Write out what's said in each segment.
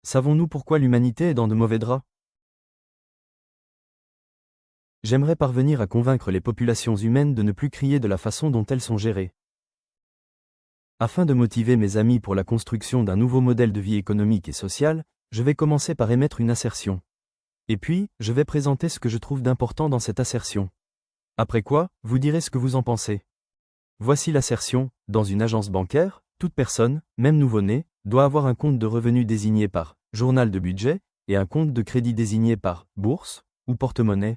Savons-nous pourquoi l'humanité est dans de mauvais draps? J'aimerais parvenir à convaincre les populations humaines de ne plus crier de la façon dont elles sont gérées. Afin de motiver mes amis pour la construction d'un nouveau modèle de vie économique et sociale, je vais commencer par émettre une assertion. Et puis, je vais présenter ce que je trouve d'important dans cette assertion. Après quoi, vous direz ce que vous en pensez. Voici l'assertion: dans une agence bancaire, toute personne, même nouveau-né, doit avoir un compte de revenus désigné par journal de budget et un compte de crédit désigné par bourse ou porte-monnaie.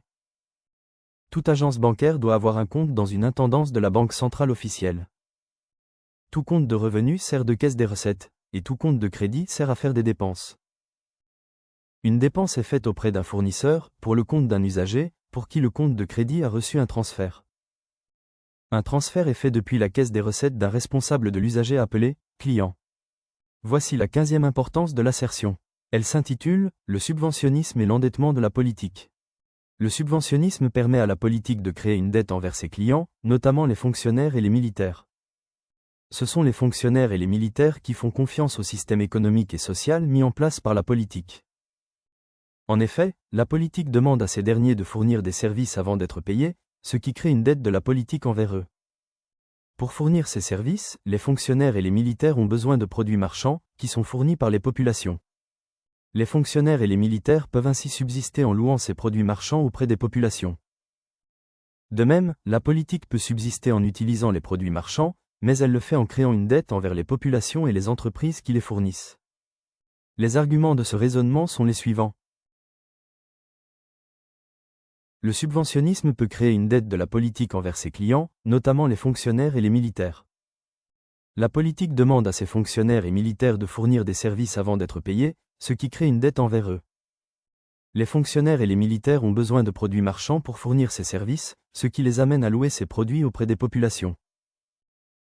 Toute agence bancaire doit avoir un compte dans une intendance de la banque centrale officielle. Tout compte de revenus sert de caisse des recettes, et tout compte de crédit sert à faire des dépenses. Une dépense est faite auprès d'un fournisseur, pour le compte d'un usager, pour qui le compte de crédit a reçu un transfert. Un transfert est fait depuis la caisse des recettes d'un responsable de l'usager appelé client. Voici la 15e importance de l'assertion. Elle s'intitule « Le subventionnisme et l'endettement de la politique ». Le subventionnisme permet à la politique de créer une dette envers ses clients, notamment les fonctionnaires et les militaires. Ce sont les fonctionnaires et les militaires qui font confiance au système économique et social mis en place par la politique. En effet, la politique demande à ces derniers de fournir des services avant d'être payés, ce qui crée une dette de la politique envers eux. Pour fournir ces services, les fonctionnaires et les militaires ont besoin de produits marchands, qui sont fournis par les populations. Les fonctionnaires et les militaires peuvent ainsi subsister en louant ces produits marchands auprès des populations. De même, la politique peut subsister en utilisant les produits marchands, mais elle le fait en créant une dette envers les populations et les entreprises qui les fournissent. Les arguments de ce raisonnement sont les suivants. Le subventionnisme peut créer une dette de la politique envers ses clients, notamment les fonctionnaires et les militaires. La politique demande à ses fonctionnaires et militaires de fournir des services avant d'être payés, ce qui crée une dette envers eux. Les fonctionnaires et les militaires ont besoin de produits marchands pour fournir ces services, ce qui les amène à louer ces produits auprès des populations.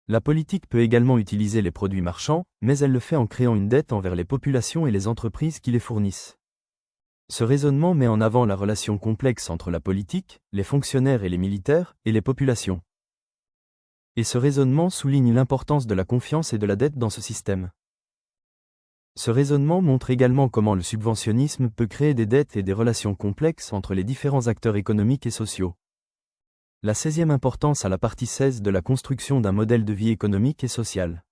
La politique peut également utiliser les produits marchands, mais elle le fait en créant une dette envers les populations et les entreprises qui les fournissent. Ce raisonnement met en avant la relation complexe entre la politique, les fonctionnaires et les militaires, et les populations. Et ce raisonnement souligne l'importance de la confiance et de la dette dans ce système. Ce raisonnement montre également comment le subventionnisme peut créer des dettes et des relations complexes entre les différents acteurs économiques et sociaux. La 16e importance à la partie 16 de la construction d'un modèle de vie économique et social.